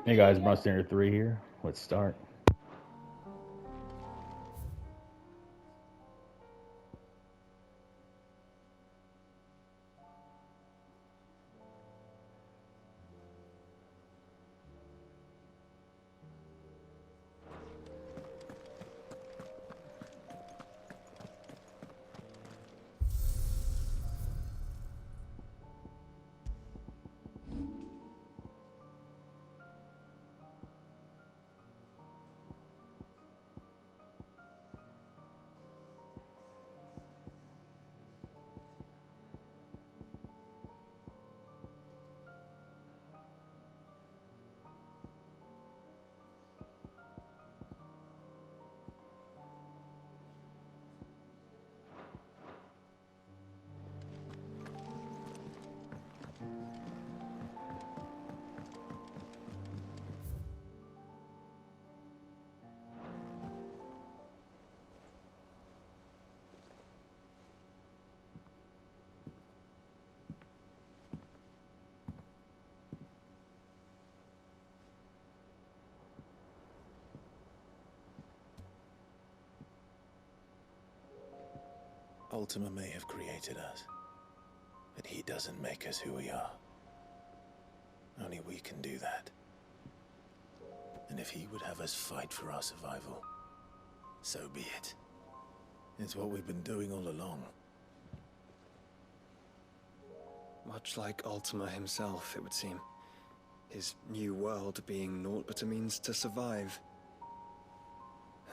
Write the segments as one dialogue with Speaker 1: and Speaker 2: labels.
Speaker 1: Hey guys, Bronze 3 here. Let's start.
Speaker 2: Ultima may have created us, but he doesn't make us who we are. Only we can do that. And if he would have us fight for our survival, so be it. It's what we've been doing all along.
Speaker 3: Much like Ultima himself, it would seem. His new world being naught but a means to survive.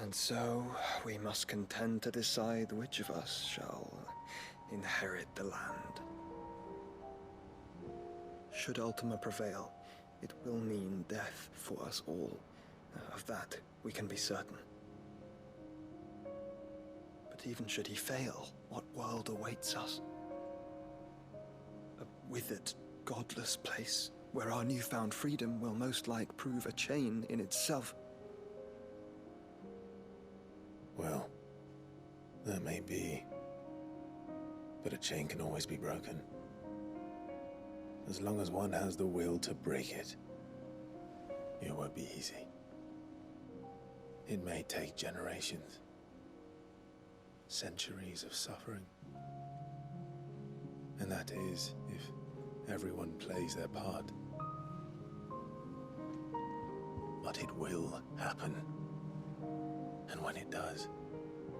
Speaker 3: And so, we must contend to decide which of us shall inherit the land. Should Ultima prevail, it will mean death for us all. Of that, we can be certain. But even should he fail, what world awaits us? A withered, godless place, where our newfound freedom will most like prove a chain in itself.
Speaker 2: Well, that may be, but a chain can always be broken. As long as one has the will to break it, it won't be easy. It may take generations, centuries of suffering. And that is, if everyone plays their part. But it will happen. And when it does,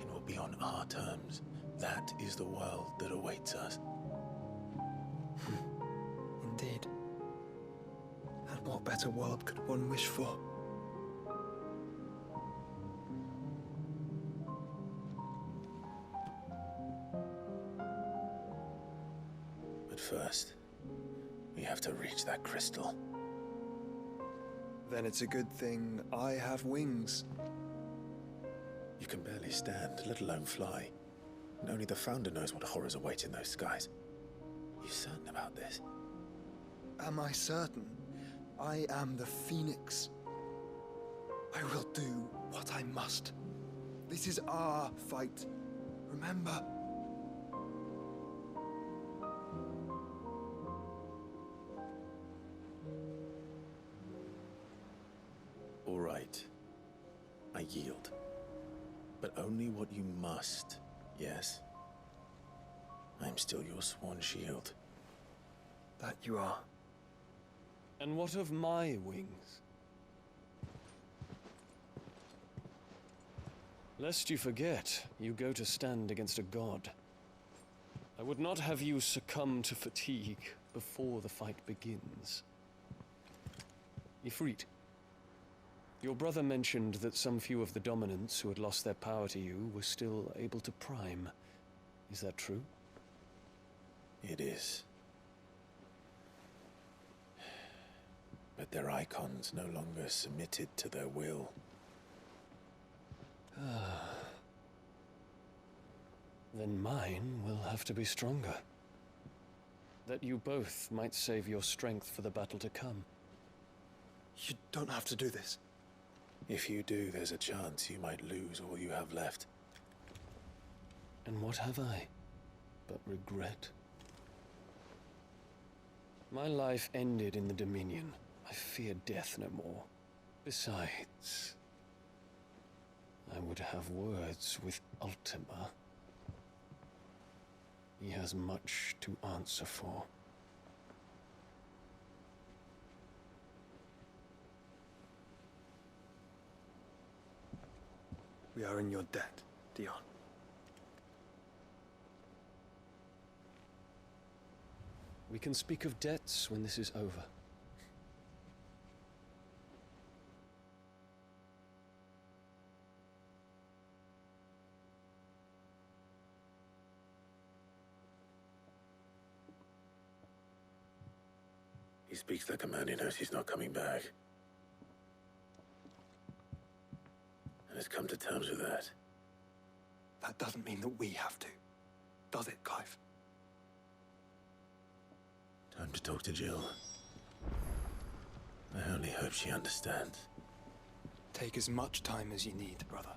Speaker 2: it will be on our terms. That is the world that awaits us.
Speaker 3: Indeed. And what better world could one wish for?
Speaker 2: But first, we have to reach that crystal.
Speaker 3: Then it's a good thing I have wings.
Speaker 2: You can barely stand, let alone fly. And only the Founder knows what horrors await in those skies. You certain about this?
Speaker 3: Am I certain? I am the Phoenix. I will do what I must. This is our fight. Remember?
Speaker 2: All right. I yield. But only what you must, yes? I'm still your sworn shield.
Speaker 3: That you are.
Speaker 4: And what of my wings? Lest you forget, you go to stand against a god. I would not have you succumb to fatigue before the fight begins. Ifrit, your brother mentioned that some few of the dominants who had lost their power to you were still able to prime. Is that true?
Speaker 2: It is. But their icons no longer submitted to their will.
Speaker 4: Then mine will have to be stronger. That you both might save your strength for the battle to come.
Speaker 3: You don't have to do this.
Speaker 2: If you do, there's a chance you might lose all you have left.
Speaker 4: And what have I but regret? My life ended in the Dominion. I fear death no more. Besides, I would have words with Ultima. He has much to answer for.
Speaker 3: We are in your debt, Dion.
Speaker 4: We can speak of debts when this is over.
Speaker 2: He speaks like a man who knows he's not coming back. And has come to terms with that.
Speaker 3: That doesn't mean that we have to, does it, Clive?
Speaker 2: Time to talk to Jill. I only hope she understands.
Speaker 3: Take as much time as you need, brother.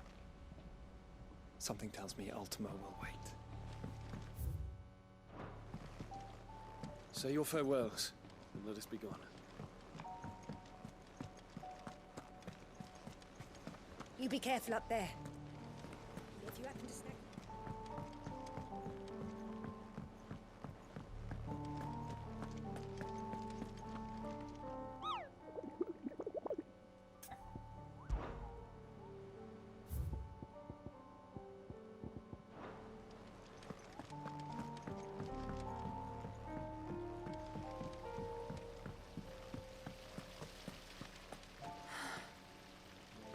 Speaker 3: Something tells me Ultima will wait.
Speaker 4: Say your farewells, and let us be gone.
Speaker 5: You be careful up there. If you happen to snag...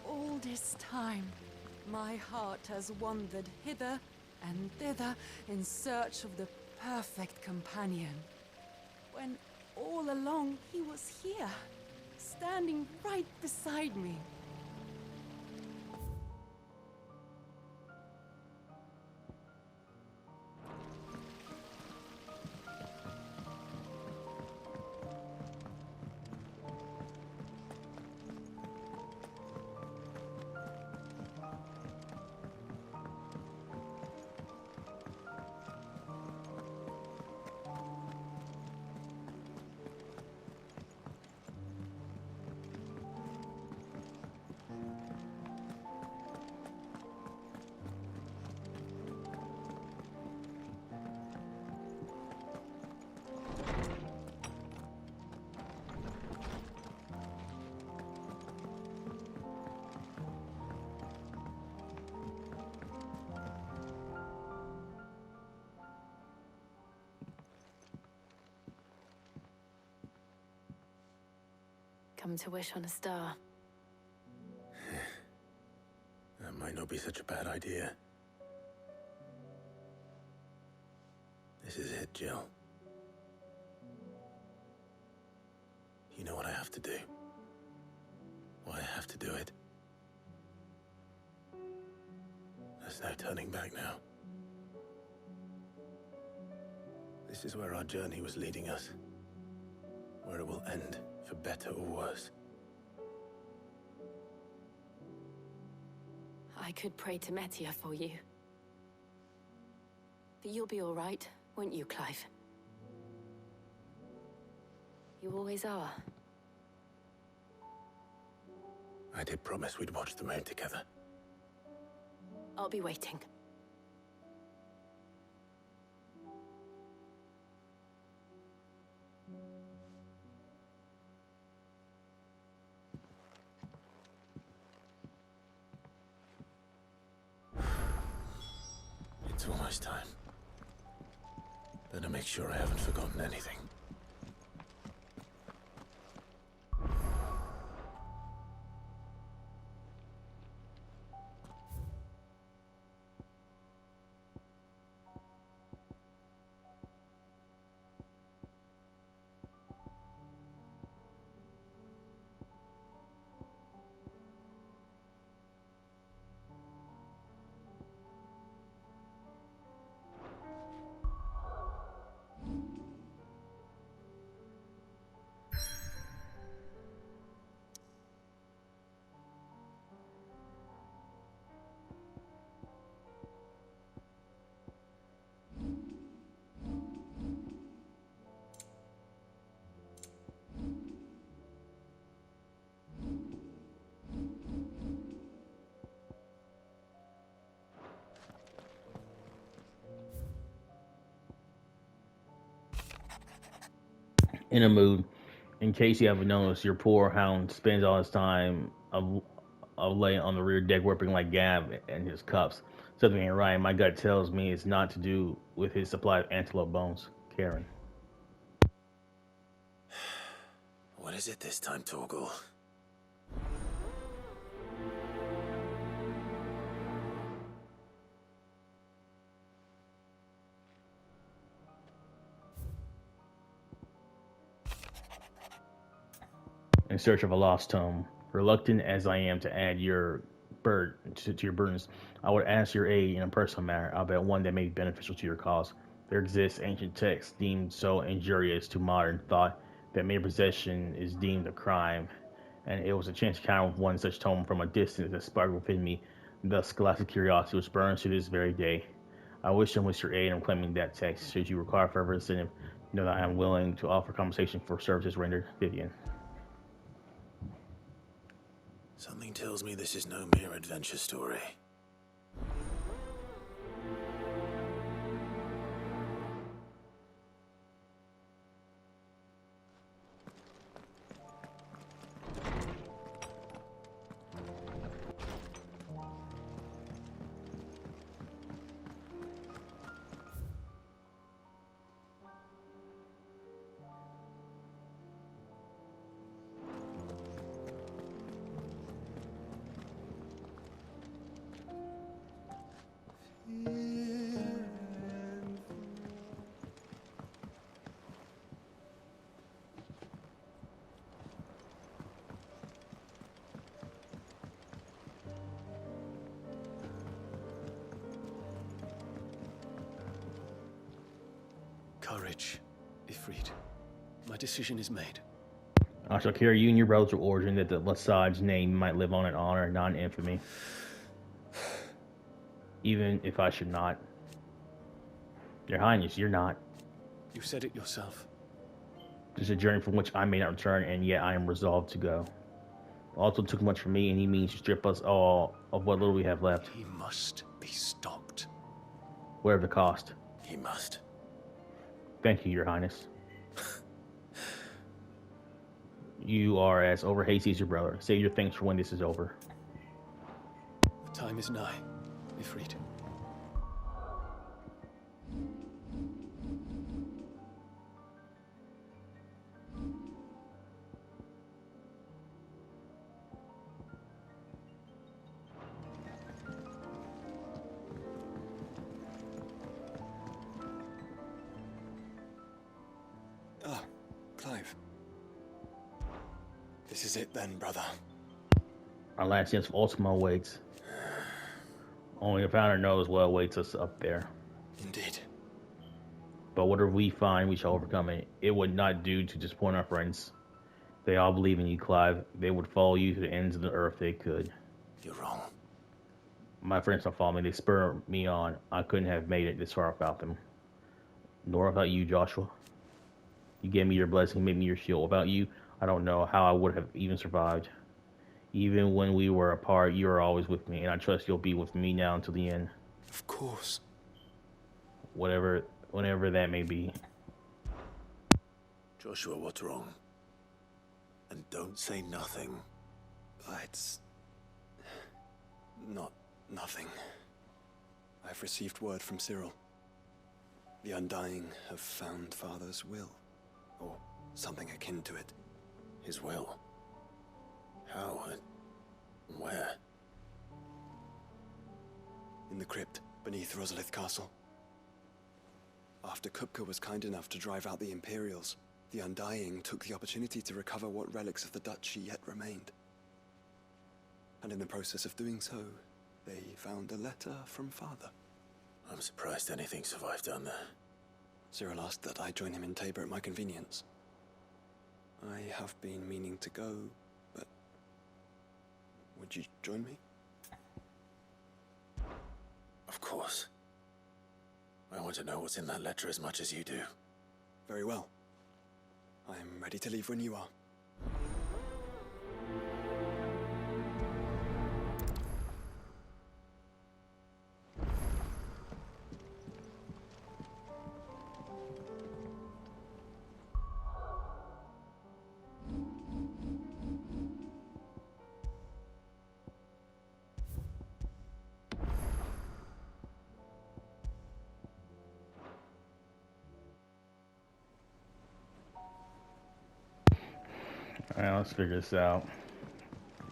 Speaker 6: All this time, my heart has wandered hither and thither in search of the perfect companion. When all along he was here, standing right beside me.
Speaker 7: Come to wish on a star.
Speaker 2: That might not be such a bad idea. This is it, Jill. You know what I have to do. Why I have to do it. There's no turning back now. This is where our journey was leading us. Where it will end, for better or worse.
Speaker 7: I could pray to Metia for you. But you'll be all right, won't you, Clive? You always are.
Speaker 2: I did promise we'd watch the moon together.
Speaker 7: I'll be waiting.
Speaker 2: It's almost time. Better make sure I haven't forgotten anything.
Speaker 1: in a mood. In case you haven't noticed, your poor hound spends all his time of laying on the rear deck whipping like Gav and his cups. Something ain't right. My gut tells me it's not to do with his supply of antelope bones. Karen.
Speaker 2: What is it this time, Torgal?
Speaker 1: In search of a lost tome. Reluctant as I am to add your to your burdens, I would ask your aid in a personal matter. I'll bet one that may be beneficial to your cause. There exists ancient texts deemed so injurious to modern thought that mere possession is deemed a crime, and it was a chance encounter with one such tome from a distance that sparked within me the scholastic curiosity which burns to this very day. I wish to enlist your aid in claiming that text. Should you require further incentive, know that I am willing to offer compensation for services rendered. Vivian.
Speaker 2: Something tells me this is no mere adventure story.
Speaker 4: Courage, Ifrit. My decision is made.
Speaker 1: I shall carry you and your brother to origin that the Lesage's name might live on in honor, not in infamy. Even if I should not. Your Highness, you're not.
Speaker 4: You said it yourself.
Speaker 1: This is a journey from which I may not return, and yet I am resolved to go. Also took much from me, and he means to strip us all of what little we have left.
Speaker 4: He must be stopped.
Speaker 1: Whatever the cost.
Speaker 2: He must.
Speaker 1: Thank you, Your Highness. You are as overhasty as your brother. Save your thanks for when this is over.
Speaker 4: The time is nigh, Ifrit.
Speaker 3: Ah, Clive. This is it then, brother.
Speaker 1: Our last chance of Ultima awaits. Only the founder knows what awaits us up there.
Speaker 3: Indeed.
Speaker 1: But whatever we find, we shall overcome it. It would not do to disappoint our friends. They all believe in you, Clive. They would follow you to the ends of the earth if they could.
Speaker 2: You're wrong.
Speaker 1: My friends don't follow me. They spur me on. I couldn't have made it this far without them. Nor without you, Joshua. You gave me your blessing, made me your shield. Without you, I don't know how I would have even survived. Even when we were apart, you were always with me, and I trust you'll be with me now until the end.
Speaker 3: Of course.
Speaker 1: Whenever that may be.
Speaker 2: Joshua, what's wrong? And don't say nothing.
Speaker 3: It's not nothing. I've received word from Cyril. The Undying have found Father's will, or something akin to it.
Speaker 2: His will? How and where?
Speaker 3: In the crypt beneath Rosalith Castle. After Kupka was kind enough to drive out the Imperials, the Undying took the opportunity to recover what relics of the duchy yet remained. And in the process of doing so, they found a letter from Father.
Speaker 2: I'm surprised anything survived down there.
Speaker 3: Cyril asked that I join him in Tabor at my convenience. I have been meaning to go, but would you join me?
Speaker 2: Of course. I want to know what's in that letter as much as you do.
Speaker 3: Very well. I am ready to leave when you are.
Speaker 1: Alright, let's figure this out.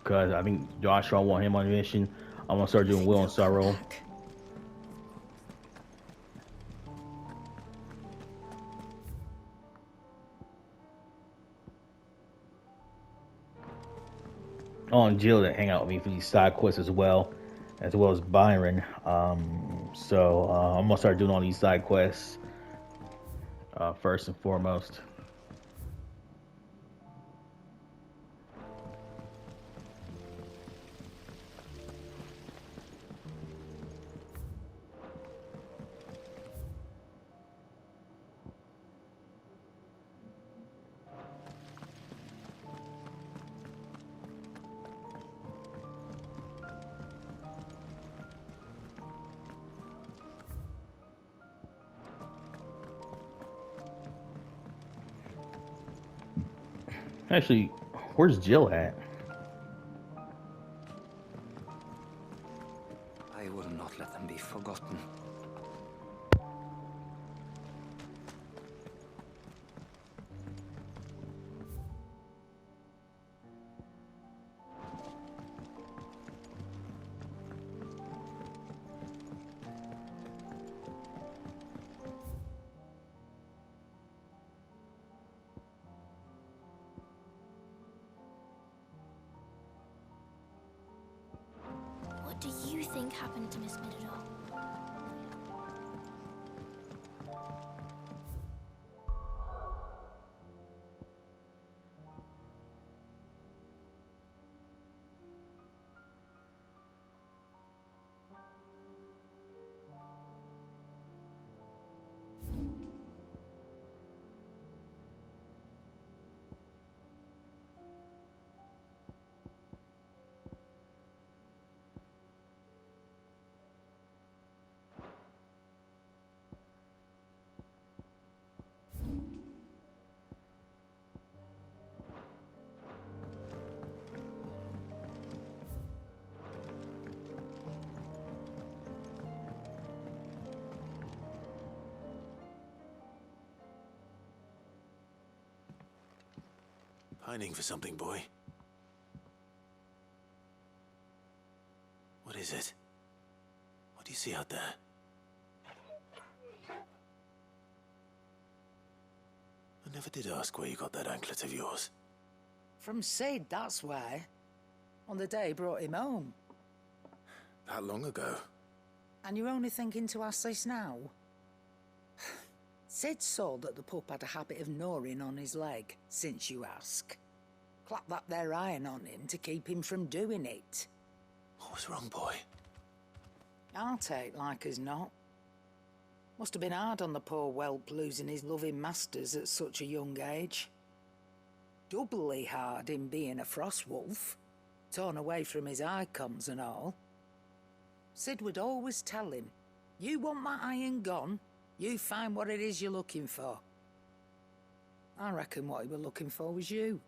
Speaker 1: Because I think Joshua want him on a mission. I'm gonna start doing Will and Sorrow. I want Jill to hang out with me for these side quests as well as Byron. So I'm gonna start doing all these side quests first and foremost. Actually, where's Jill at?
Speaker 8: I will not let them be forgotten.
Speaker 9: What do you think happened to Miss Middledore?
Speaker 2: Pining for something, boy. What is it? What do you see out there? I never did ask where you got that anklet of yours.
Speaker 10: From Sid, that's why. On the day he brought him home.
Speaker 2: That long ago?
Speaker 10: And you're only thinking to ask this now? Sid saw that the pup had a habit of gnawing on his leg, since you ask. Clap that there iron on him to keep him from doing it.
Speaker 2: What was wrong, boy?
Speaker 10: I'll take like as not. Must have been hard on the poor whelp losing his loving masters at such a young age. Doubly hard in being a frost wolf, torn away from his icons and all. Sid would always tell him, you want my iron gone, you find what it is you're looking for. I reckon what he was looking for was you.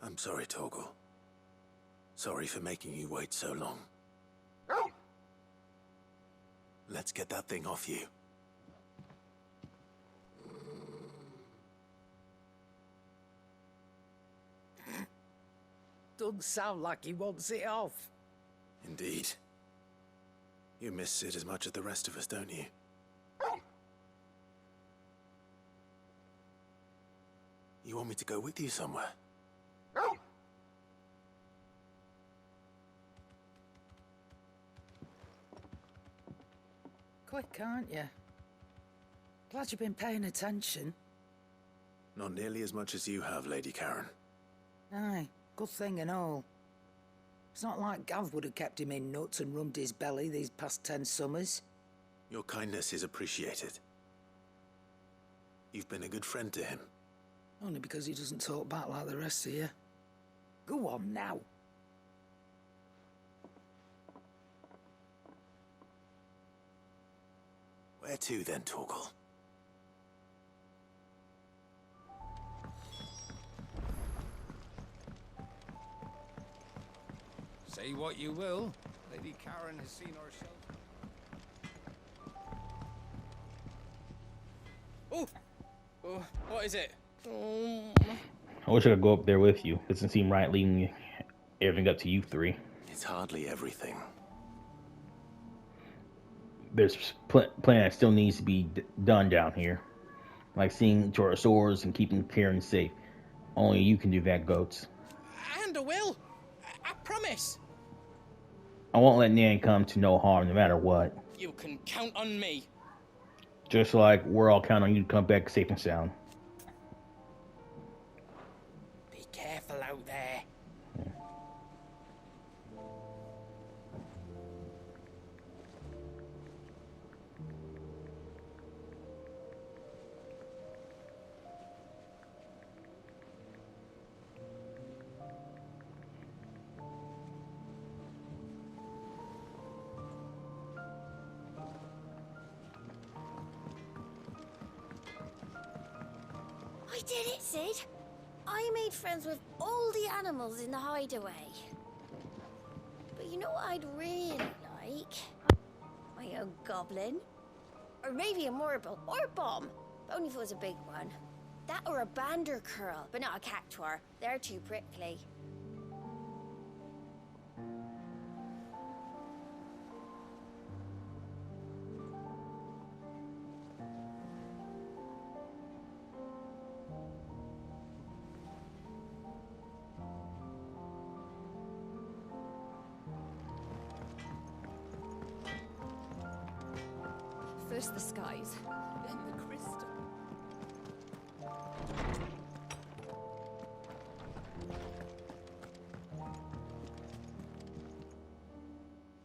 Speaker 2: I'm sorry, Torgal. Sorry for making you wait so long. Let's get that thing off you.
Speaker 10: Doesn't sound like he wants it off.
Speaker 2: Indeed. You miss Sid as much as the rest of us, don't you? You want me to go with you somewhere?
Speaker 10: Quick, aren't you? Glad you've been paying attention.
Speaker 2: Not nearly as much as you have, Lady Karen.
Speaker 10: Aye, good thing and all. It's not like Gav would have kept him in nuts and rubbed his belly these past 10 summers.
Speaker 2: Your kindness is appreciated. You've been a good friend to him.
Speaker 10: Only because he doesn't talk back like the rest of you. Go on now.
Speaker 2: Where to then, Torgal?
Speaker 11: Say what you will, Lady Karen has seen our shelter.
Speaker 4: Oh, what is it?
Speaker 1: I wish I could go up there with you. Doesn't seem right leaving everything up to you three.
Speaker 2: It's hardly everything.
Speaker 1: There's plenty that still needs to be done down here. Like seeing to our swords and keeping Karen safe. Only you can do that, Goats.
Speaker 11: And I will. I promise.
Speaker 1: I won't let Nan come to no harm no matter what.
Speaker 11: You can count on me.
Speaker 1: Just like we're all counting on you to come back safe and sound.
Speaker 11: Be careful out there.
Speaker 9: I did it, Sid. I made friends with all the animals in the hideaway. But you know what I'd really like? My own goblin. Or maybe a morble or a bomb. But only if it was a big one. That or a bander curl, but not a cactuar. They're too prickly.
Speaker 6: First the skies, then the crystal.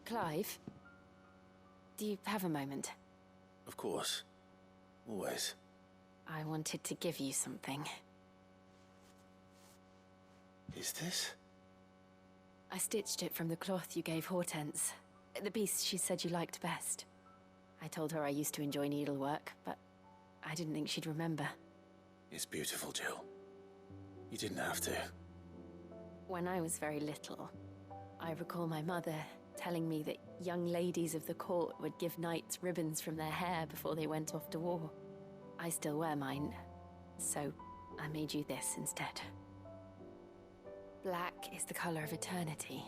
Speaker 7: Clive, do you have a moment?
Speaker 2: Of course. Always.
Speaker 7: I wanted to give you something.
Speaker 2: Is this?
Speaker 7: I stitched it from the cloth you gave Hortense. The piece she said you liked best. I told her I used to enjoy needlework, but I didn't think she'd remember.
Speaker 2: It's beautiful, Jill. You didn't have to.
Speaker 7: When I was very little, I recall my mother telling me that young ladies of the court would give knights ribbons from their hair before they went off to war. I still wear mine, so I made you this instead. Black is the color of eternity.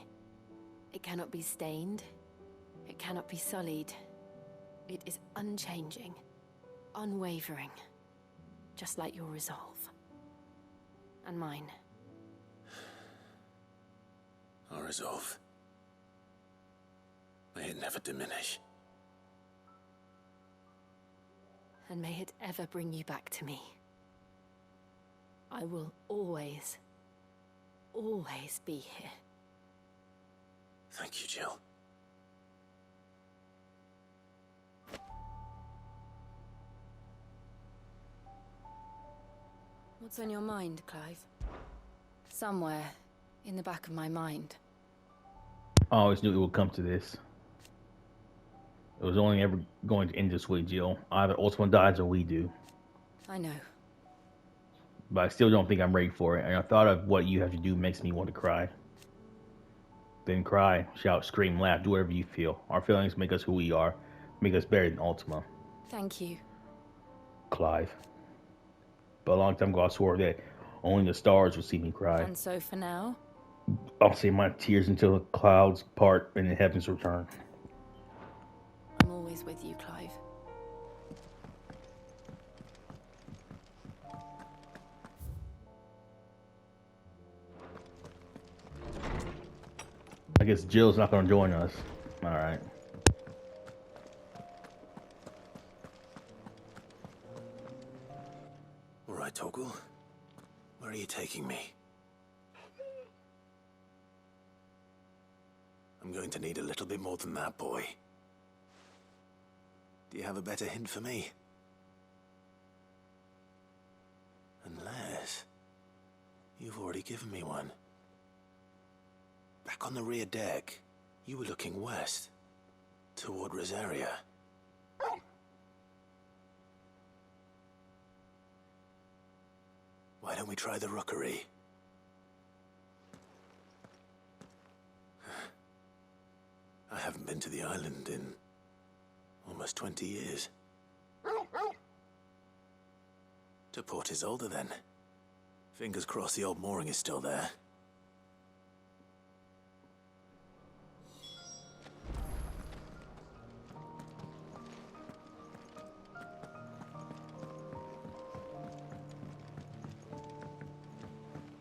Speaker 7: It cannot be stained. It cannot be sullied. It is unchanging, unwavering, just like your resolve. And mine.
Speaker 2: Our resolve. May it never diminish.
Speaker 7: And may it ever bring you back to me. I will always, always be here.
Speaker 2: Thank you, Jill.
Speaker 6: What's on your mind, Clive? Somewhere in the back of my mind.
Speaker 1: I always knew it would come to this. It was only ever going to end this way, Jill. Either Ultima dies or we do.
Speaker 6: I know.
Speaker 1: But I still don't think I'm ready for it, and I thought of what you have to do makes me want to cry. Then cry, shout, scream, laugh, do whatever you feel. Our feelings make us who we are, make us better than Ultima.
Speaker 6: Thank you.
Speaker 1: Clive. But a long time ago I swore that only the stars would see me cry.
Speaker 6: And so for now?
Speaker 1: I'll save my tears until the clouds part and the heavens return.
Speaker 6: I'm always with you, Clive.
Speaker 1: I guess Jill's not going to join us. Alright.
Speaker 2: Alright, Toggle. Where are you taking me? I'm going to need a little bit more than that, boy. Do you have a better hint for me? Unless you've already given me one. Back on the rear deck, you were looking west, toward Rosaria. Why don't we try the rookery? I haven't been to the island in almost 20 years. To Port Isolde, then. Fingers crossed the old mooring is still there.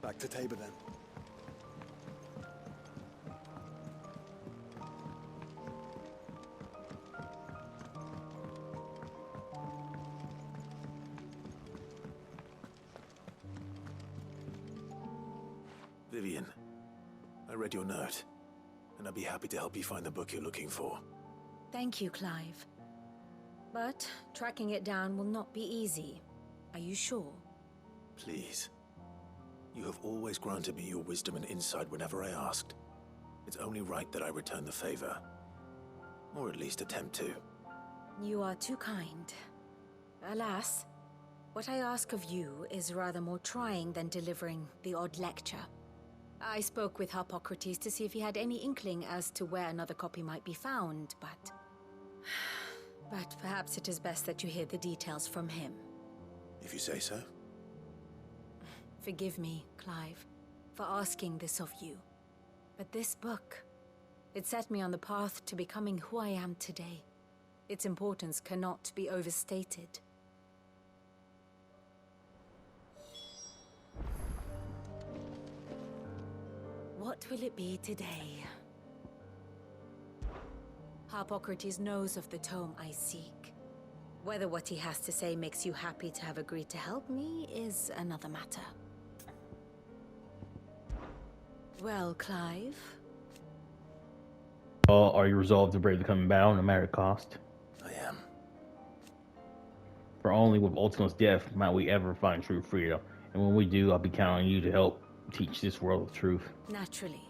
Speaker 3: Back to Tabor then.
Speaker 2: Vivian, I read your note, and I'd be happy to help you find the book you're looking for.
Speaker 9: Thank you, Clive. But tracking it down will not be easy. Are you sure?
Speaker 2: Please. You have always granted me your wisdom and insight whenever I asked. It's only right that I return the favor. Or at least attempt to.
Speaker 9: You are too kind. Alas, what I ask of you is rather more trying than delivering the odd lecture. I spoke with Harpocrates to see if he had any inkling as to where another copy might be found, but... But perhaps it is best that you hear the details from him.
Speaker 2: If you say so.
Speaker 9: Forgive me, Clive, for asking this of you. But this book, it set me on the path to becoming who I am today. Its importance cannot be overstated. What will it be today? Harpocrates knows of the tome I seek. Whether what he has to say makes you happy to have agreed to help me is another matter. Well, Clive?
Speaker 1: Are you resolved to brave the coming battle, no matter the cost?
Speaker 2: I am.
Speaker 1: For only with Ultima's death might we ever find true freedom. And when we do, I'll be counting on you to help teach this world the truth.
Speaker 9: Naturally.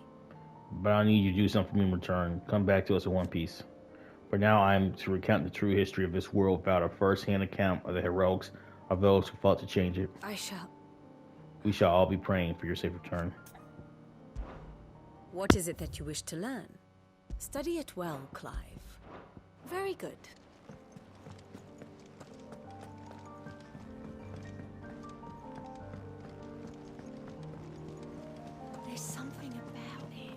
Speaker 1: But I need you to do something for me in return. Come back to us in one piece. For now, I am to recount the true history of this world without a first-hand account of the heroics of those who fought to change it.
Speaker 9: I shall.
Speaker 1: We shall all be praying for your safe return.
Speaker 9: What is it that you wish to learn? Study it well, Clive. Very good. There's something about it.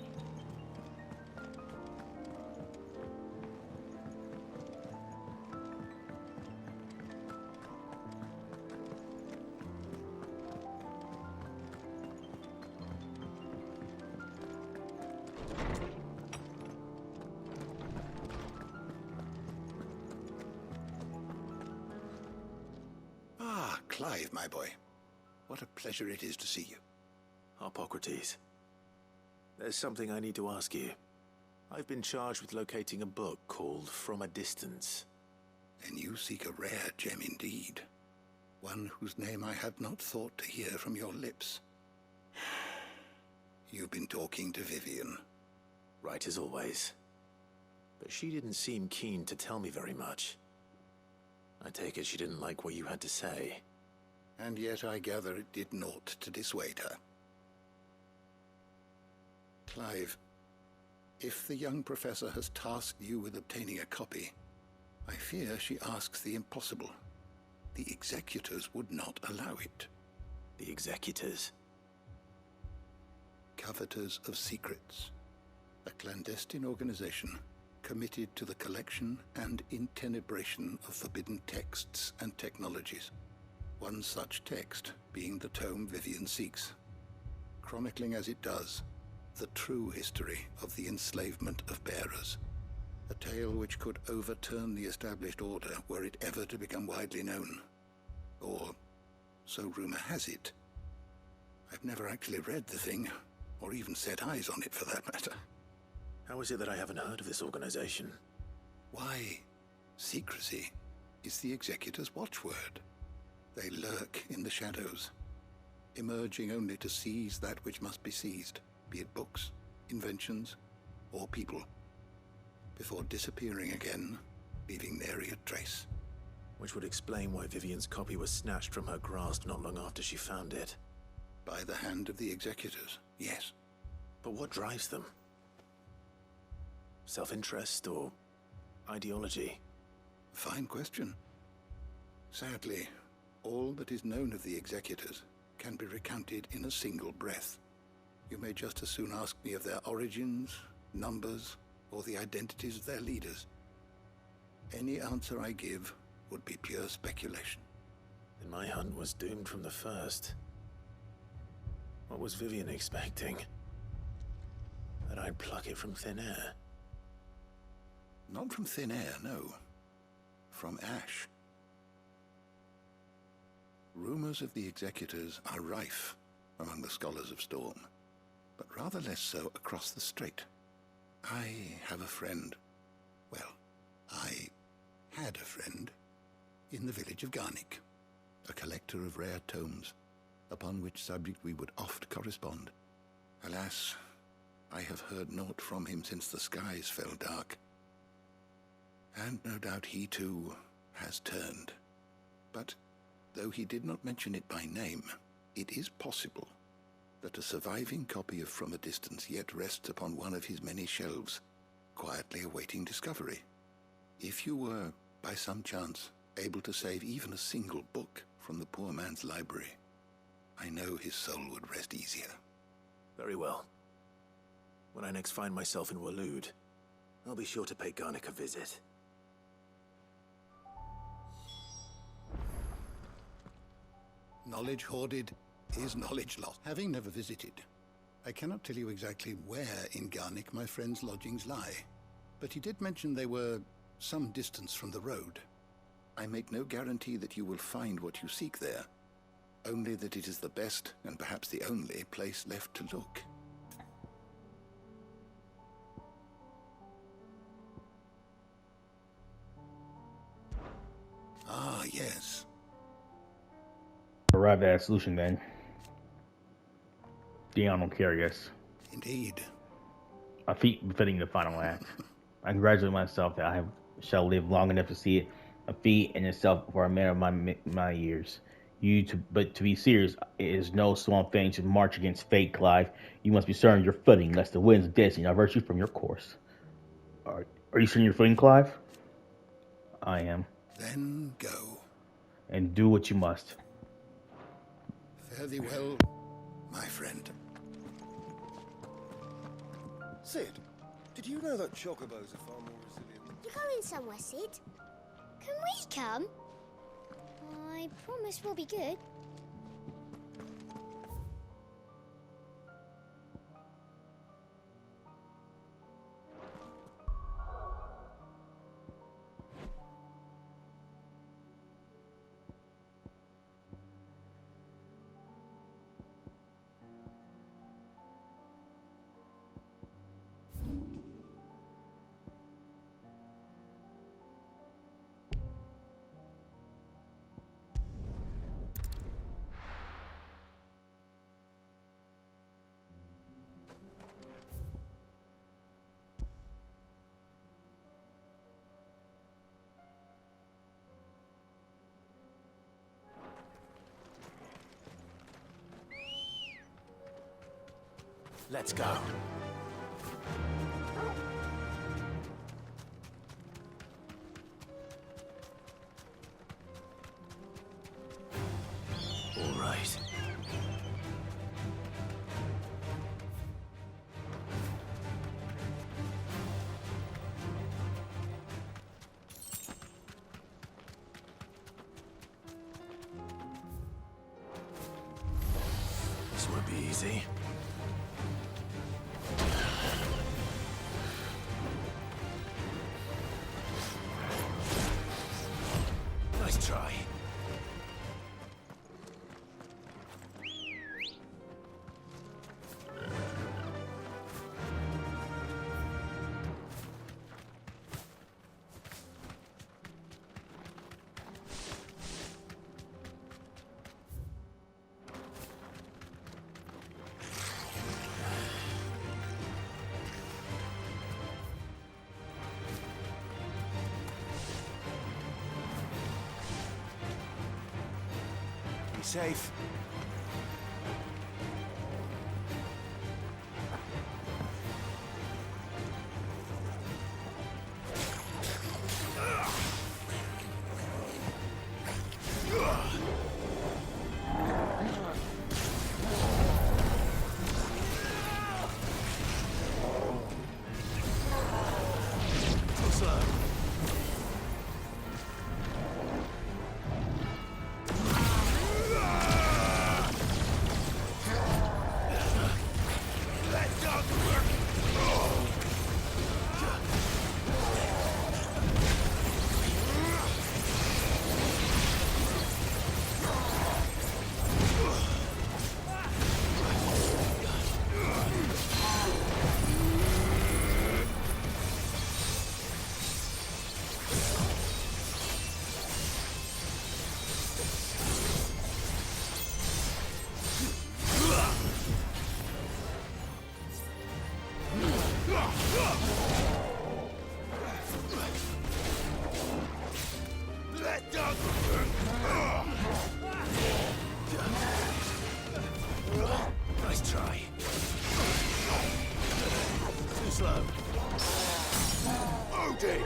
Speaker 12: Clive, my boy. What a pleasure it is to see you.
Speaker 2: Harpocrates. There's something I need to ask you. I've been charged with locating a book called From a Distance.
Speaker 12: Then you seek a rare gem indeed. One whose name I had not thought to hear from your lips. You've been talking to Vivian.
Speaker 2: Right as always. But she didn't seem keen to tell me very much. I take it she didn't like what you had to say.
Speaker 12: And yet I gather it did naught to dissuade her. Clive, if the young professor has tasked you with obtaining a copy, I fear she asks the impossible. The executors would not allow it.
Speaker 2: The executors?
Speaker 12: Coveters of Secrets. A clandestine organization committed to the collection and intenebration of forbidden texts and technologies. One such text being the tome Vivian seeks, chronicling as it does the true history of the enslavement of bearers. A tale which could overturn the established order were it ever to become widely known. Or, so rumor has it. I've never actually read the thing, or even set eyes on it for that matter.
Speaker 2: How is it that I haven't heard of this organization?
Speaker 12: Why, secrecy is the executor's watchword. They lurk in the shadows, emerging only to seize that which must be seized, be it books, inventions, or people, before disappearing again, leaving nary a trace.
Speaker 2: Which would explain why Vivian's copy was snatched from her grasp not long after she found it.
Speaker 12: By the hand of the executors, yes.
Speaker 2: But what drives them? Self-interest or ideology?
Speaker 12: Fine question. Sadly, all that is known of the executors can be recounted in a single breath. You may just as soon ask me of their origins, numbers, or the identities of their leaders. Any answer I give would be pure speculation.
Speaker 2: Then my hunt was doomed from the first. What was Vivian expecting? That I'd pluck it from thin air?
Speaker 12: Not from thin air, no. From ash. Rumors of the executors are rife among the scholars of Storm, but rather less so across the strait. I have a friend. Well, I had a friend in the village of Garnik, a collector of rare tomes, upon which subject we would oft correspond. Alas, I have heard naught from him since the skies fell dark. And no doubt he too has turned. But though he did not mention it by name, it is possible that a surviving copy of From a Distance yet rests upon one of his many shelves, quietly awaiting discovery. If you were, by some chance, able to save even a single book from the poor man's library, I know his soul would rest easier.
Speaker 2: Very well. When I next find myself in Waloed, I'll be sure to pay Garnik a visit.
Speaker 12: Knowledge hoarded is knowledge lost. Having never visited, I cannot tell you exactly where in Garnik my friend's lodgings lie, but he did mention they were some distance from the road. I make no guarantee that you will find what you seek there, only that it is the best and perhaps the only place left to look. Ah, yes.
Speaker 1: Arrived at a solution then. Dion will carry us.
Speaker 12: Indeed.
Speaker 1: A feat befitting the final act. I congratulate myself that I shall live long enough to see it. A feat in itself for a man of my years. But to be serious, it is no small thing to march against fate, Clive. You must be certain of your footing, lest the winds of destiny divert you from your course. Are you certain of your footing, Clive? I am.
Speaker 12: Then go.
Speaker 1: And do what you must.
Speaker 12: Fare thee well, my friend.
Speaker 3: Sid, did you know that chocobos are far more resilient?
Speaker 9: You're going somewhere, Sid? Can we come? I promise we'll be good.
Speaker 2: Let's go. All right. This won't be easy. Nice try. Be safe. slow. Odin!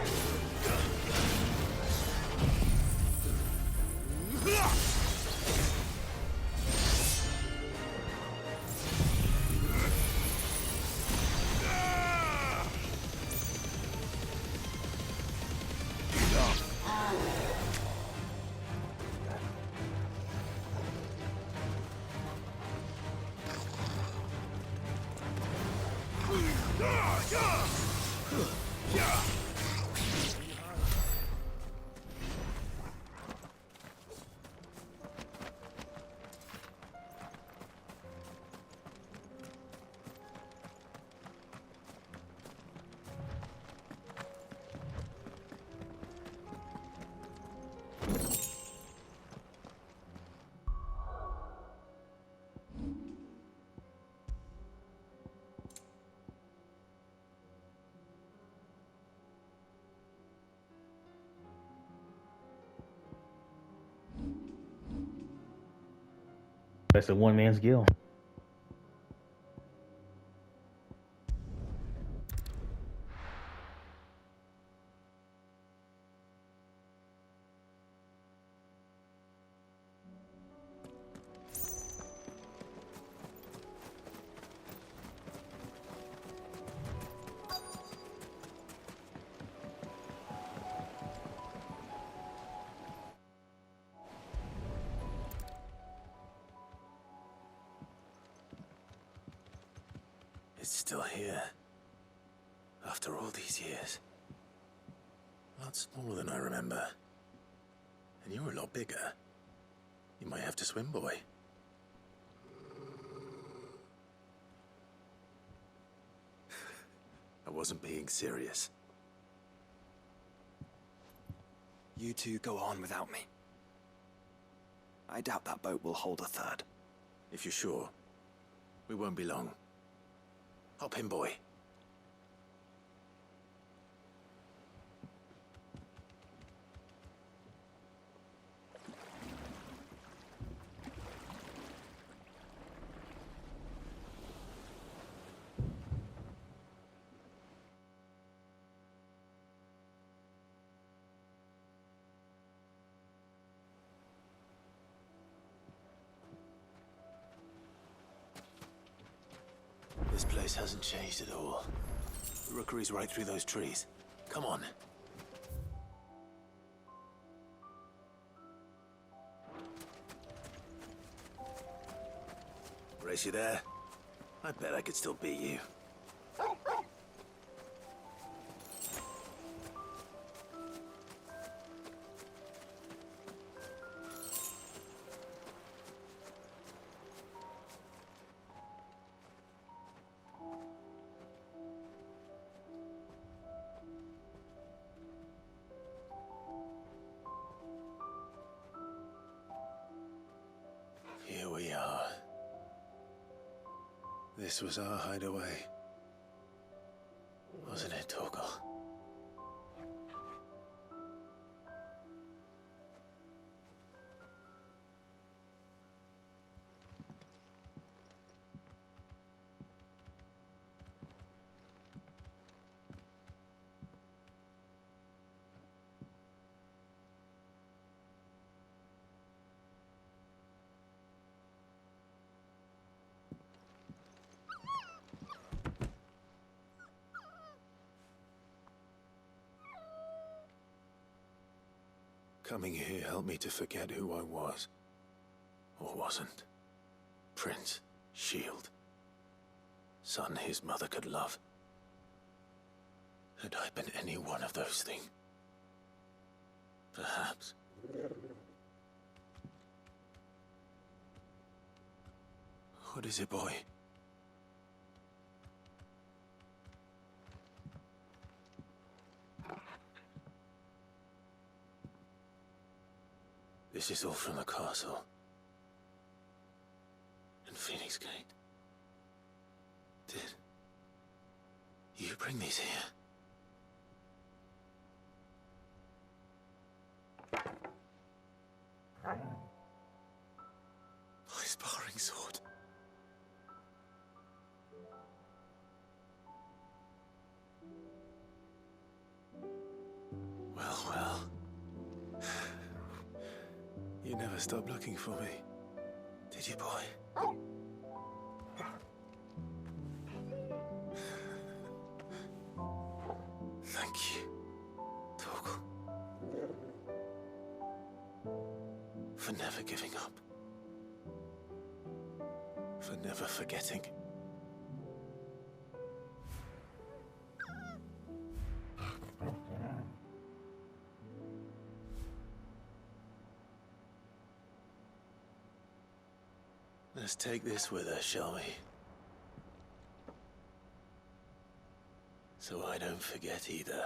Speaker 1: That's a one man's guild.
Speaker 2: It's still here. After all these years. A lot smaller than I remember. And you're a lot bigger. You might have to swim, boy. I wasn't being serious.
Speaker 3: You two go on without me. I doubt that boat will hold a third.
Speaker 2: If you're sure, we won't be long. Hop in, boy. This place hasn't changed at all. The rookery's right through those trees. Come on. Race you there? I bet I could still beat you. Here we are. This was our hideaway. Wasn't it, Torgal? Coming here helped me to forget who I was. Or wasn't. Prince, shield. Son his mother could love. Had I been any one of those things? Perhaps. What is it, boy? This is all from the castle. And Phoenix Gate. Did you bring these here? My sparring sword. You never stopped looking for me, did you, boy? Thank you, Torgal, for never giving up, for never forgetting. Let's take this with us, shall we? So I don't forget either.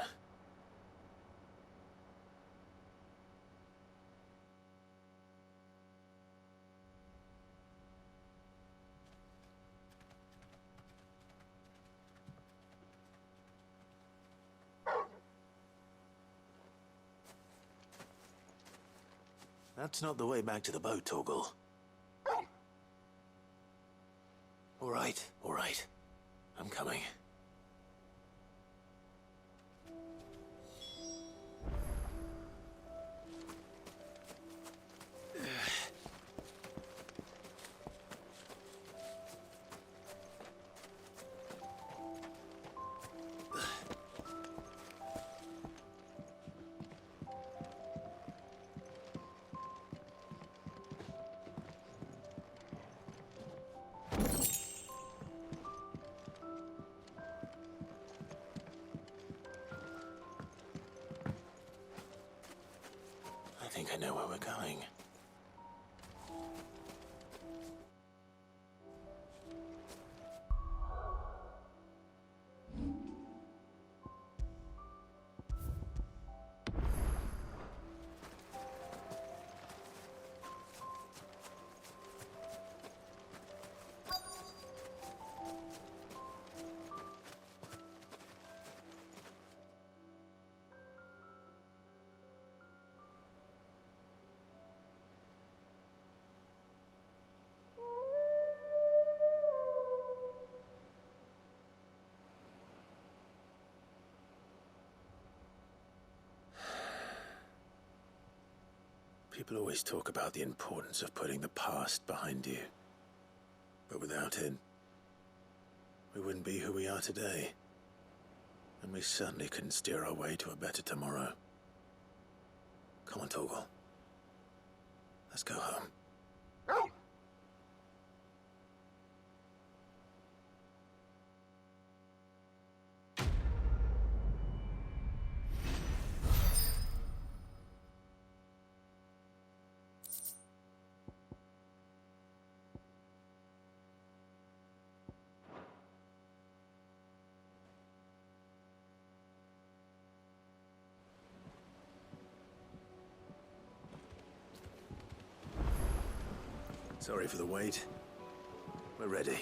Speaker 2: That's not the way back to the boat, Torgal. All right. I'm coming. I think I know where we're going. People always talk about the importance of putting the past behind you. But without it, we wouldn't be who we are today. And we certainly couldn't steer our way to a better tomorrow. Come on, Torgal. Let's go home. Sorry for the wait. We're ready.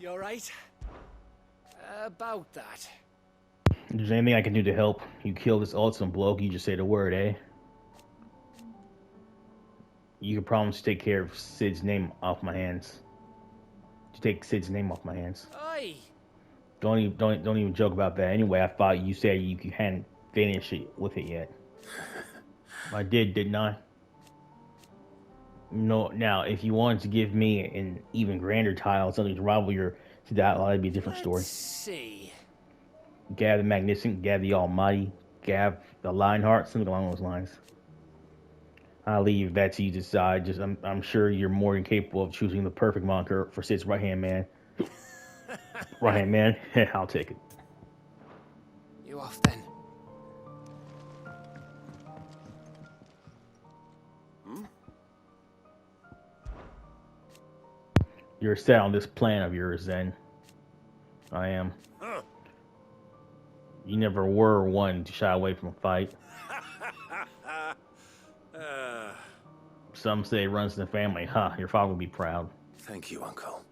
Speaker 11: You alright? About that.
Speaker 1: If there's anything I can do to help you kill this awesome bloke, you just say the word, eh? You can promise to take care of Sid's name off my hands. To take Sid's name off my hands.
Speaker 11: Aye.
Speaker 1: Don't even joke about that. Anyway, I thought you said you hadn't finished it with it yet. I didn't I? No. Now, if you wanted to give me an even grander title, something to rival your to that'd be a different story.
Speaker 11: Let's see.
Speaker 1: Gav the Magnificent, Gav the Almighty, Gav the Lionheart, something along those lines. I'll leave that to you to decide. I'm sure you're more than capable of choosing the perfect moniker for Sid's right-hand man. Right-hand man, I'll take it.
Speaker 11: You off then?
Speaker 1: You're set on this plan of yours, then. I am.
Speaker 11: Huh.
Speaker 1: You never were one to shy away from a fight. Some say it runs in the family. Ha, your father will be proud.
Speaker 2: Thank you, Uncle.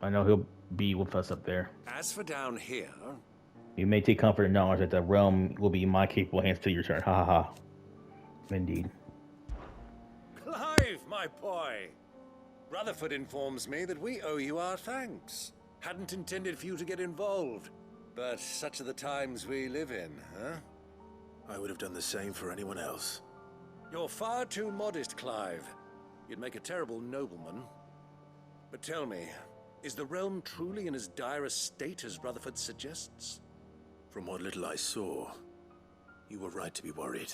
Speaker 1: I know he'll be with us up there.
Speaker 11: As for down here...
Speaker 1: You may take comfort in knowledge that the realm will be in my capable hands till your turn. Ha ha ha. Indeed.
Speaker 11: Clive, my boy! Rutherford informs me that we owe you our thanks. Hadn't intended for you to get involved, but such are the times we live in, huh?
Speaker 2: I would have done the same for anyone else.
Speaker 11: You're far too modest, Clive. You'd make a terrible nobleman. But tell me, is the realm truly in as dire a state as Rutherford suggests?
Speaker 2: From what little I saw, you were right to be worried.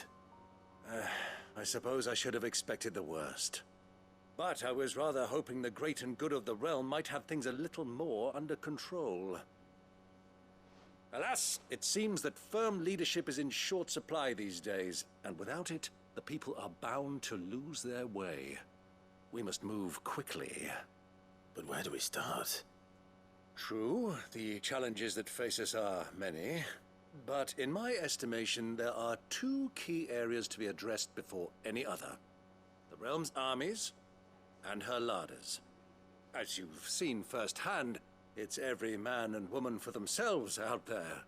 Speaker 11: I suppose I should have expected the worst. But I was rather hoping the great and good of the realm might have things a little more under control. Alas, it seems that firm leadership is in short supply these days, and without it, the people are bound to lose their way. We must move quickly.
Speaker 2: But where do we start?
Speaker 11: True, the challenges that face us are many. But in my estimation, there are two key areas to be addressed before any other. The realm's armies and her larders. As you've seen firsthand, it's every man and woman for themselves out there.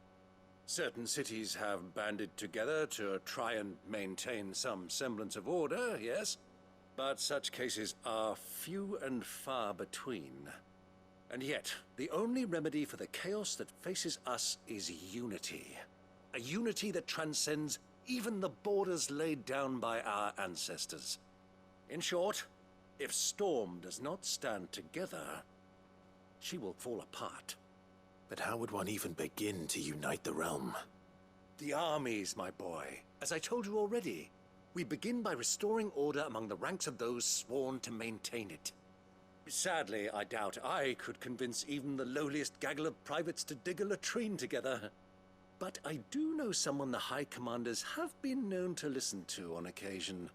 Speaker 11: Certain cities have banded together to try and maintain some semblance of order, yes, but such cases are few and far between. And yet, the only remedy for the chaos that faces us is unity. A unity that transcends even the borders laid down by our ancestors. In short, if Storm does not stand together, she will fall apart.
Speaker 2: But how would one even begin to unite the realm?
Speaker 11: The armies, my boy. As I told you already, we begin by restoring order among the ranks of those sworn to maintain it. Sadly, I doubt I could convince even the lowliest gaggle of privates to dig a latrine together. But I do know someone the High Commanders have been known to listen to on occasion.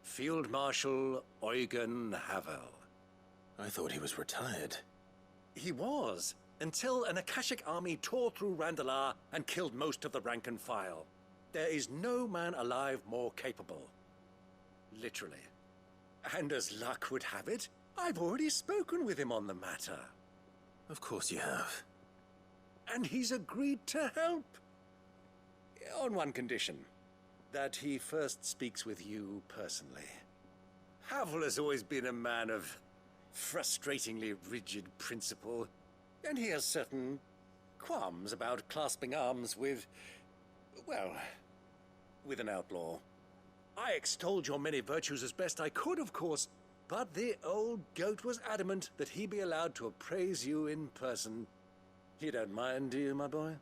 Speaker 11: Field Marshal Eugen Havel.
Speaker 2: I thought he was retired.
Speaker 11: He was, until an Akashic army tore through Randalar and killed most of the rank and file. There is no man alive more capable. Literally. And as luck would have it, I've already spoken with him on the matter.
Speaker 2: Of course you have.
Speaker 11: And he's agreed to help. On one condition. That he first speaks with you personally. Havel has always been a man of frustratingly rigid principle, and he has certain qualms about clasping arms with, well, with an outlaw. I extolled your many virtues as best I could, of course, but the old goat was adamant that he be allowed to appraise you in person. You don't mind, do you, my boy?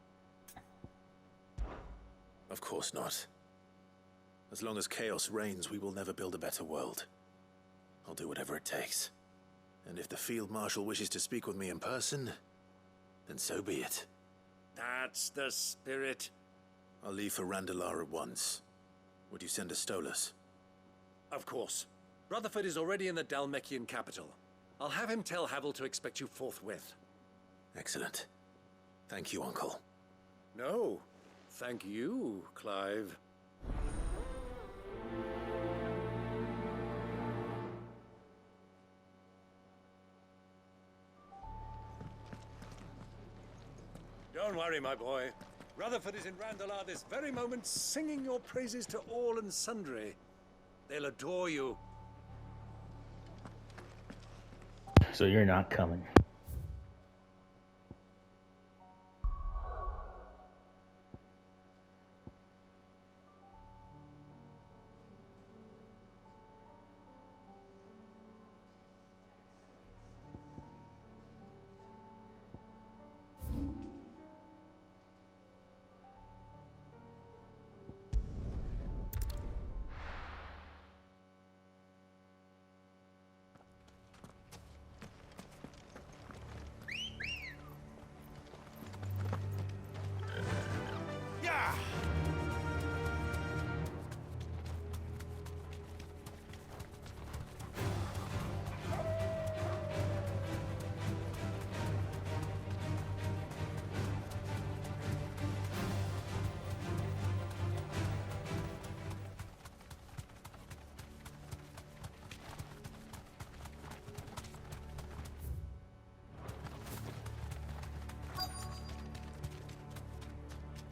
Speaker 2: Of course not. As long as chaos reigns, we will never build a better world. I'll do whatever it takes. And if the Field Marshal wishes to speak with me in person, then so be it.
Speaker 11: That's the spirit.
Speaker 2: I'll leave for Randalar at once. Would you send a Stolas?
Speaker 11: Of course. Rutherford is already in the Dalmekian capital. I'll have him tell Havel to expect you forthwith.
Speaker 2: Excellent. Thank you, Uncle.
Speaker 11: No, thank you, Clive. Don't worry, my boy. Rutherford is in Randalar this very moment, singing your praises to all and sundry. They'll adore you.
Speaker 1: So you're not coming.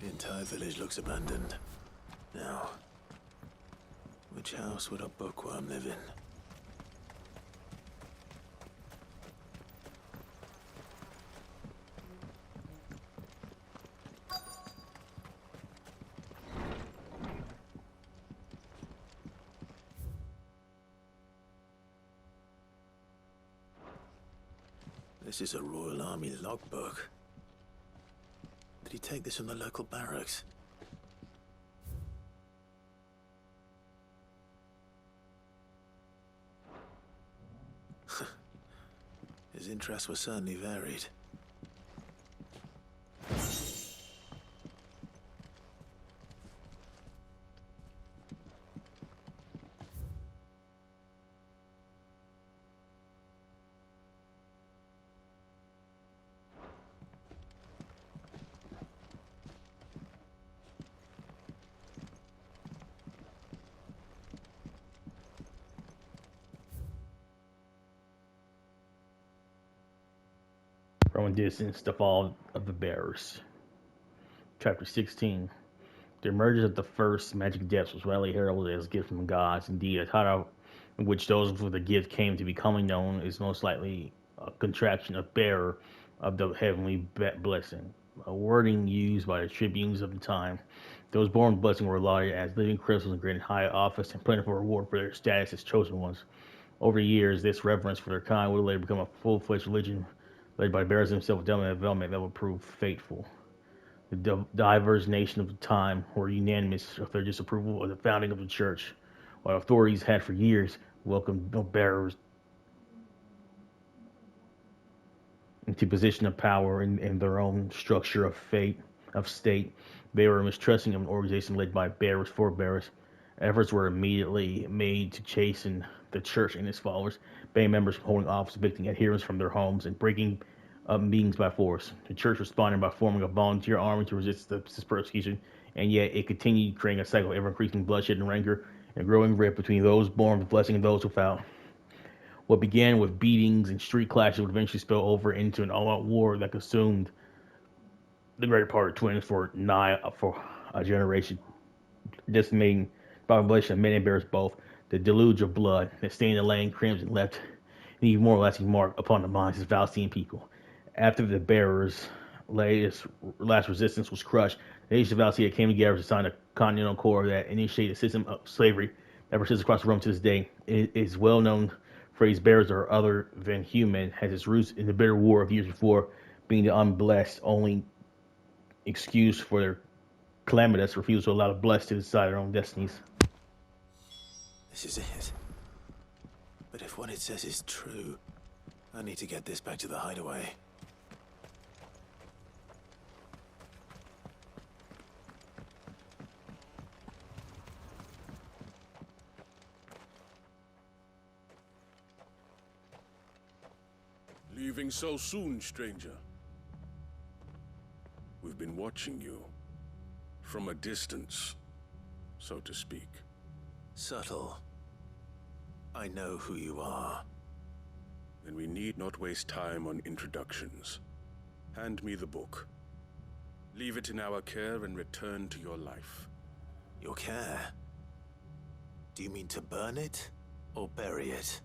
Speaker 2: The entire village looks abandoned. Now, which house would a bookworm live in? This is a Royal Army logbook. Did he take this from the local barracks? His interests were certainly varied.
Speaker 1: From a distance, the fall of the bearers. Chapter 16. The emergence of the first magic depths was widely heralded as a gift from the gods. Indeed, a title in which those with the gift came to becoming known is most likely a contraction of bearer of the heavenly blessing, a wording used by the tribunes of the time. Those born with blessing were lauded as living crystals and granted high office and plentiful reward for their status as chosen ones. Over the years, this reverence for their kind would later become a full-fledged religion led by bearers themselves with development that would prove faithful. The diverse nation of the time were unanimous of their disapproval of the founding of the church, while authorities had for years welcomed no bearers into position of power in their own structure of state. They were mistrusting of an organization led by bearers for bearers. Efforts were immediately made to chasten the church and its followers, banning members from holding office, evicting adherents from their homes, and breaking up meetings by force. The church responded by forming a volunteer army to resist this persecution, and yet it continued creating a cycle of ever-increasing bloodshed and rancor and growing rift between those born with blessing and those without. What began with beatings and street clashes would eventually spill over into an all-out war that consumed the greater part of twins for a generation, decimating population of men and bears both. The deluge of blood that stained the land crimson left an even more lasting mark upon the minds of Valisthean people. After the bearers' last resistance was crushed, the nation of Valisthea came together to sign a continental accord that initiated a system of slavery that persists across Rome to this day. It is well known phrase bearers are other than human has its roots in the bitter war of years before, being the unblessed only excuse for their calamitous refusal to allow the blessed to decide their own destinies.
Speaker 2: This is it. But if what it says is true, I need to get this back to the hideaway.
Speaker 13: Leaving so soon, stranger? We've been watching you. From a distance, so to speak.
Speaker 2: Subtle. I know who you are.
Speaker 13: Then we need not waste time on introductions. Hand me the book. Leave it in our care and return to your life.
Speaker 2: Your care? Do you mean to burn it or bury it?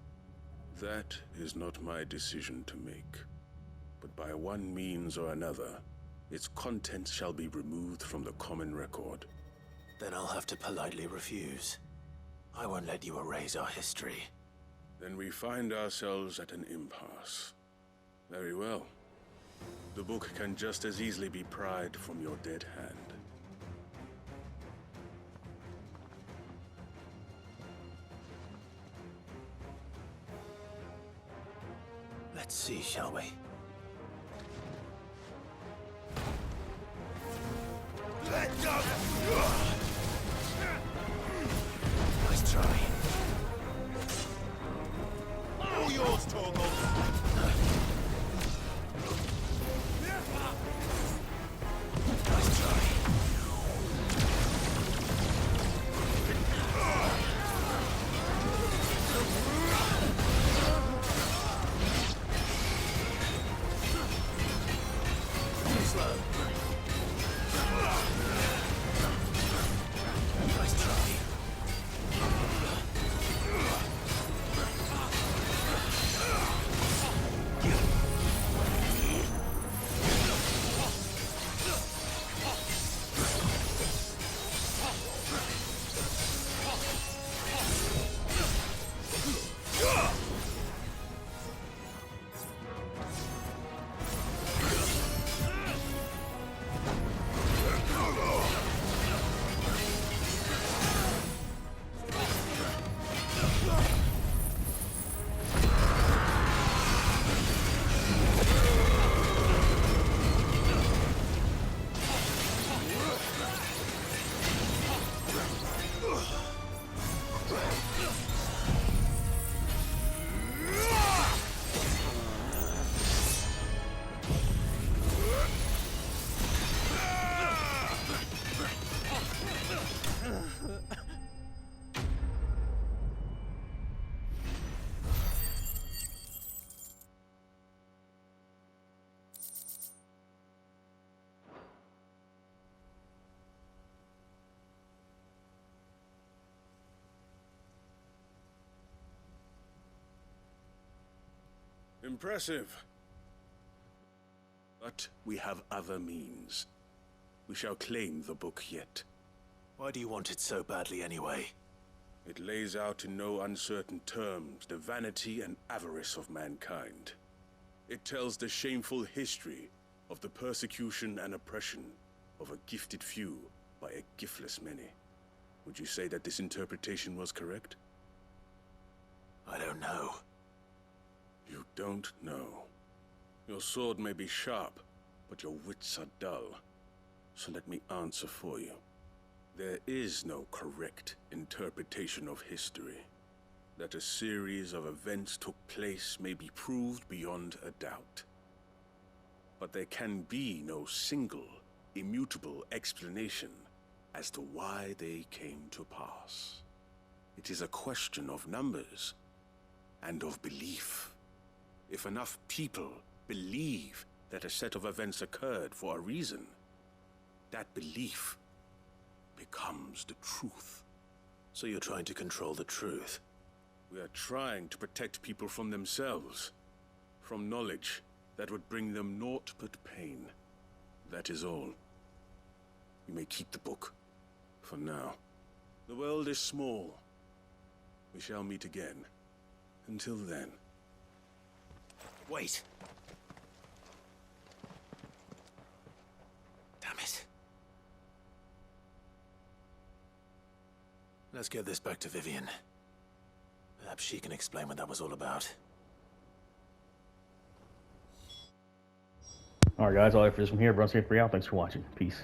Speaker 13: That is not my decision to make. But by one means or another, its contents shall be removed from the common record.
Speaker 2: Then I'll have to politely refuse. I won't let you erase our history.
Speaker 13: Then we find ourselves at an impasse. Very well. The book can just as easily be pried from your dead hand.
Speaker 2: Let's see, shall we? Let go! Nice try. All yours, Torgal! Nice try.
Speaker 13: Impressive. But we have other means. We shall claim the book yet.
Speaker 14: Why do you want it so badly anyway?
Speaker 13: It lays out in no uncertain terms the vanity and avarice of mankind. It tells the shameful history of the persecution and oppression of a gifted few by a giftless many. Would you say that this interpretation was correct?
Speaker 14: I don't know.
Speaker 13: You don't know. Your sword may be sharp, but your wits are dull. So let me answer for you. There is no correct interpretation of history. That a series of events took place may be proved beyond a doubt. But there can be no single, immutable explanation as to why they came to pass. It is a question of numbers and of belief. If enough people believe that a set of events occurred for a reason, that belief becomes the truth.
Speaker 14: So you're trying to control the truth?
Speaker 13: We are trying to protect people from themselves, from knowledge that would bring them naught but pain. That is all. You may keep the book, for now. The world is small. We shall meet again. Until then.
Speaker 14: Wait! Damn it. Let's get this back to Vivian. Perhaps she can explain what that was all about.
Speaker 1: Alright guys, all right for this one here. Brunson for y'all. Thanks for watching. Peace.